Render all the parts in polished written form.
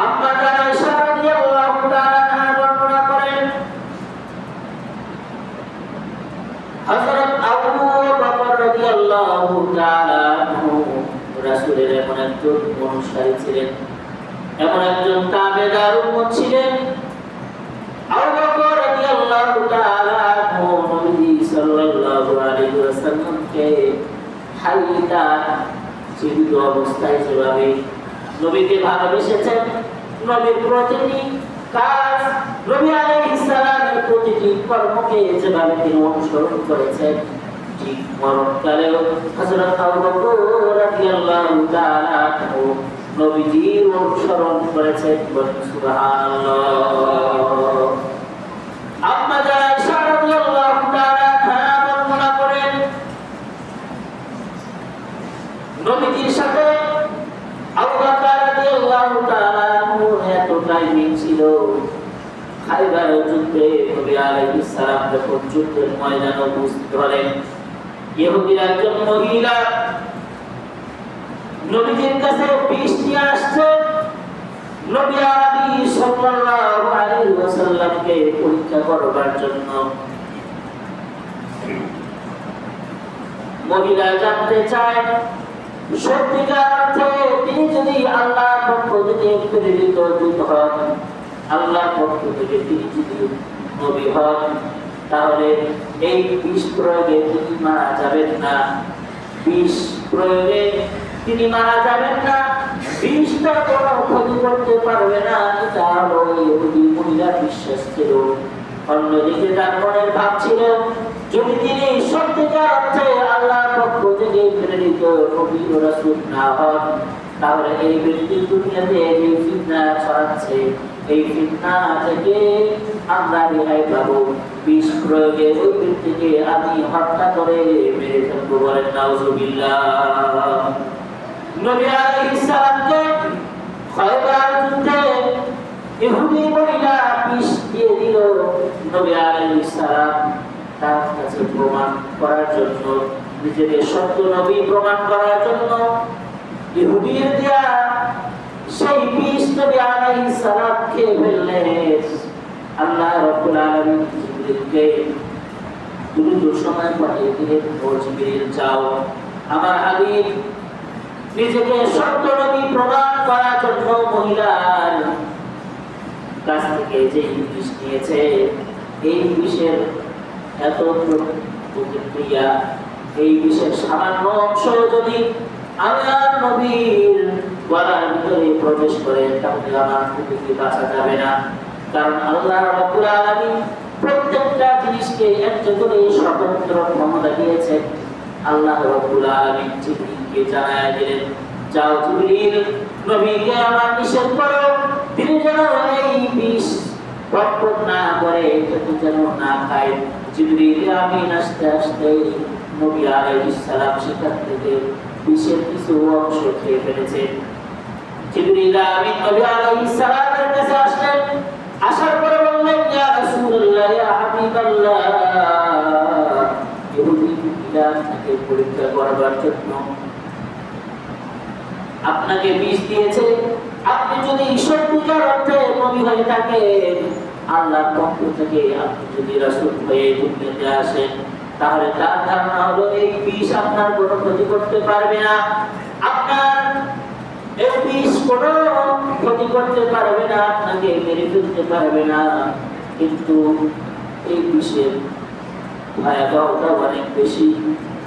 আম্মা জান আয়েশা রাদিয়াল্লাহু তাআলা আনহা বর্ণনা করেন হযরত আবু বকর রাদিয়াল্লাহু তাআলা আনহু রাসূলের এমন একজন অনুসারী ছিলেন, এমন একজন তাবেদার উম্মত ছিলেন। আবু বকর রাদিয়াল্লাহু তাআলা আনহু নবী সাল্লাল্লাহু আলাইহি ওয়াসাল্লামকে হাইয়াত জীবিত অবস্থায় যেভাবে নবীকে ভালোবেসেছেন, নবীর প্রতিটি কাজ, নবী আলাইহিস সালামের প্রতিটি কর্মকে যেভাবে তিনি অনুসরণ করেছেন, ঠিক মরণকালেও হযরত আবু বকর রাদিয়াল্লাহু তাআলা আনহু নবীজির অনুসরণ করেছেন। সুবহানাল্লাহ। আম্মা জান আয়েশা রাদিয়াল্লাহু তাআলা আনহা বর্ণনা করেন নবীজির সাথে আবু বকর রাদিয়াল্লাহু তাআলা আনহু এতটাই মিল ছিল, খাইবার যুদ্ধে নবী আলাইহিস সালাম যখন যুদ্ধের ময়দানে উপস্থিত হলেন, ইহুদির একজন মহিলা নবীজির কাছে বিষ নিয়ে আসছে নবী আরবি সাল্লাল্লাহু আলাইহি ওয়াসাল্লামকে পরীক্ষা করবার জন্য। মহিলা জানতে চায় সত্যিকার অর্থে তিনি যদি আল্লাহর পক্ষ থেকে প্রেরিত দূত হন, আল্লাহর পক্ষ থেকে তিনি যদি নবী হন, তাহলে এই বিষ প্রয়োগে তিনি মারা যাবেন না, বিষ প্রয়োগে তিনি মারা যাবেন না, বিষটা কোনো ক্ষতি করতে পারবে না। এটা হলো ইহুদি মহিলার বিশ্বাস ছিল। অন্যদিকে তার মনের ভাব ছিল যদি তিনি সত্যিকার অর্থে আল্লাহর পক্ষ থেকে প্রেরিত নবী ও রাসূল না হন, তাহলে এই ব্যক্তি দুনিয়াতে যে ফিতনা ছড়াচ্ছে, এই ফিতনা থেকে আমরা রেহাই পাবো। বিষ প্রয়োগে ওই ব্যক্তিকে আমি হত্যা করে মেরে ফেলবো। বলেন নাউজুবিল্লাহ। নবী আলাইহিস সালামকে খায়বার যুদ্ধে ইহুদি মহিলা বিষ দিয়ে দিল। নবী আলাইহিস সালাম তার কাছে প্রমাণ করার জন্য, নিজেকে সত্য নবী প্রমাণ করার জন্য ইহুদির দেয়া সেই বিষ নবী আলাইহিস সালাম খেয়ে ফেললেন। আল্লাহ রাব্বুল আলামিন জিবরিলকে দ্রুত সময় পাঠিয়ে দিলেন, ও জিবরিল যাও, আমার হাবিব নিজেকে সত্য নবী প্রমাণ করার জন্য মহিলার কাছ থেকে যে বিষ নিয়েছে, এই বিষের এত প্রতিক্রিয়া, এই বিষের সামান্য অংশ যদি আমার নবীর গলার ভিতরে প্রবেশ করে, তাহলে আমার নবীকে বাঁচা যাবে না। কারণ আল্লাহ রাব্বুল আলামিন প্রত্যেকটা জিনিসকে একটা করে স্বতন্ত্র ক্ষমতা দিয়েছেন। আল্লাহ রাব্বুল আলামিন জিবরিলকে জানায়া দিলেন, যাও জিবরিল, নবীকে আমার নিষেধ করো, তিনি যেন এই বিষ ভক্ষণ না করে, যেন না খায়। জিবরিল আমিন আস্তে আস্তে নবী আলাইহিস সালাম সেখান থেকে বিষের কিছু অংশ খেয়ে ফেলেছে। জিবরিল আমিন নবী আলাইহিস সালামের কাছে আসলেন, আসার পরে বললেন, ইয়া রাসূলুল্লাহ, ইয়া হাবিবাল্লাহ, ইহুদি মহিলা আপনাকে পরীক্ষা করবার জন্য আপনাকে বিষ দিয়েছে। আপনি যদি সত্যিকার অর্থে নবী হয়ে থাকেন, আল্লাহর পক্ষ থেকে আপনি যদি রাসূল হয়ে দুনিয়াতে আসেন, তাহলে তার ধারণা হলো এই বিষ আপনার কোনো ক্ষতি করতে পারবে না, আপনার এই বিষ কোনো ক্ষতি করতে পারবে না, আপনাকে মেরে ফেলতে পারবে না। কিন্তু এই বিষের ভয়াবহতা অনেক বেশি।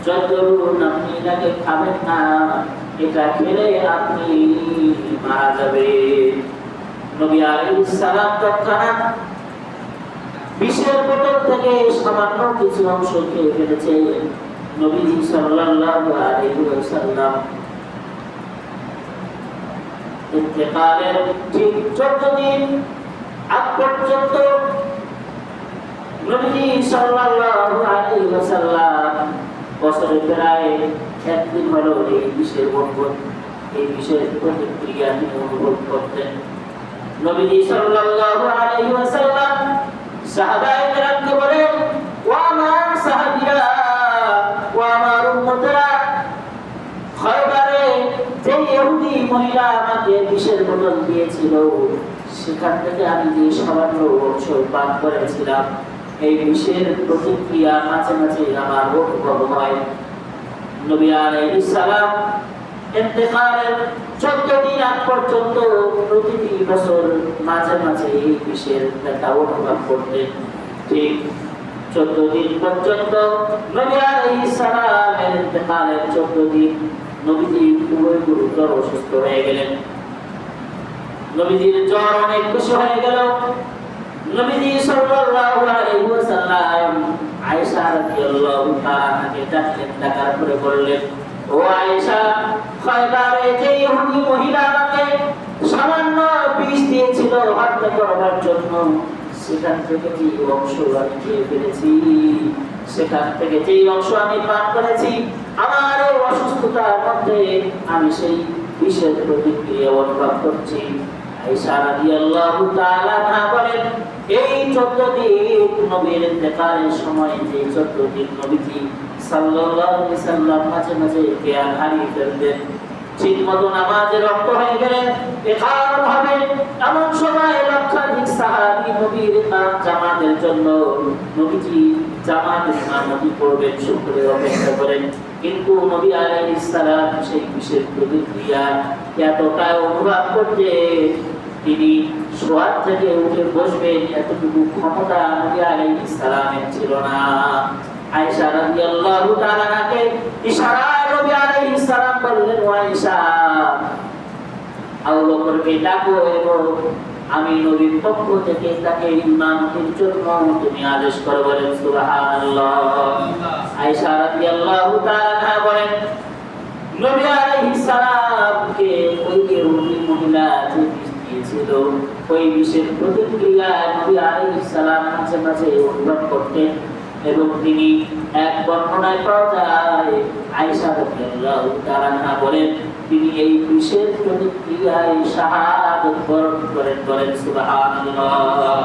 যতক্ষণ আপনি এটাকে খাবেন না, এটা খেলে আপনি মারা যাবেন। নবী আলাইহিস সালাম তৎক্ষণাৎ বিষের বোতল থেকে সামান্য কিছু অংশ খেয়ে ফেলেছে। নবীজি সাল্লাল্লাহু আলাইহি ওয়াসাল্লাম ইন্তেকালের ঠিক 14 দিন আগ পর্যন্ত নবীজি সাল্লাল্লাহু আলাইহি ওয়াসাল্লাম বছরে প্রায় একদিন হলো এই বিষের অনুভব, এই বিষের প্রতিক্রিয়া তিনি অনুভব করতেন। নবীজি সাল্লাল্লাহু আলাইহি ওয়াসাল্লাম সাহাবায়ে কেরামকে বলেন, ও আমার সাহাবীরা, ও আমার উম্মতরা, খায়বারে যে ইহুদি মহিলা আমাকে বিষের বোতল দিয়েছিল, সেখান থেকে আমি যে সামান্য অংশ পান করেছিলাম, এই বিষের প্রতিক্রিয়া মাঝে মাঝে আমার অনুভব হয়। নবী আলাইহিস সালাম ইন্তেকালের 14 দিন আগ পর্যন্ত প্রতিটি বছর মাঝে মাঝে এই বিষের ব্যথা অনুভব করতেন। ঠিক 14 দিন পর্যন্ত নবী আলাইহিস সালামের ইন্তেকালের 14 দিন নবীজি খুবই গুরুতর অসুস্থ হয়ে গেলেন। নবীজির জ্বর অনেক বেশি হয়ে গেল। নবীজি সাল্লাল্লাহু আলাইহি ওয়াসাল্লাম আয়েশা রাদিয়াল্লাহু তাআলাকে ডাকলেন, ডাকার পরে বললেন, ও আয়েশা, খয়বারে যে ইহুদি মহিলা আমাকে সামান্য বিষ দিয়েছিল হত্যা করবার জন্য, সেখান থেকে যে অংশ আমি খেয়ে ফেলেছি, সেখান থেকে যে অংশ আমি পান করেছি, আমার এই অসুস্থতার মধ্যে আমি সেই বিষের প্রতিক্রিয়া অনুভব করছি। আয়েশা রাদিয়াল্লাহু তাআলা বলেন, এই 14 দিন নবীর ইন্তেকালের সময়, যে 14 দিন নবীজি সাল্লাল্লাহু আলাইহি ওয়াসাল্লাম মাঝে মাঝে জ্ঞান হারিয়ে ফেলতেন, ঠিক মতো নামাজে রক্ত হয়ে গেলেন, ইকামত হবে, এমন সময় লক্ষাধিক সাহাবী নবীর জামাতের জন্য নবীজি জামাতের ইমামতি করবেন শুকরে অপেক্ষা করেন। কিন্তু নবী আলাইহিস সালাম সেই বিশেষ প্রতিক্রিয়া এতটা অনুভব করতে তিনি শোয়ার থেকে উঠে বসবেন এতটুকু ক্ষমতা নবী আলাইহিস সালামের ছিল না। আয়েশা রাদিয়াল্লাহু তাআলাকে ইশারায় নবী আলাইহিস সালাম বললেন, ও আয়েশা, আবু বকরকে ডাকো এবং আমি নবীর পক্ষ থেকে তাকে ইমামতির জন্য তুমি আদেশ করো। বলেন সুবহানাল্লাহ। আয়েশা রাদিয়াল্লাহু তাআলা বলেন, নবী আলাইহিস সালামকে ওই ইহুদি মহিলা যে বিষ দিয়েছিল, ওই বিষের প্রতিক্রিয়া নবী আলাইহিস সালাম মাঝে মাঝে অনুভব করতেন এবং তিনি এক বর্ণনায় পাওয়া যায়, আয়েশা রাদিয়াল্লাহু তাআলা বলেন, তিনি এই বিষের প্রতিক্রিয়ায় শাহাদাত বরণ করেন। বলেন সুবহানাল্লাহ।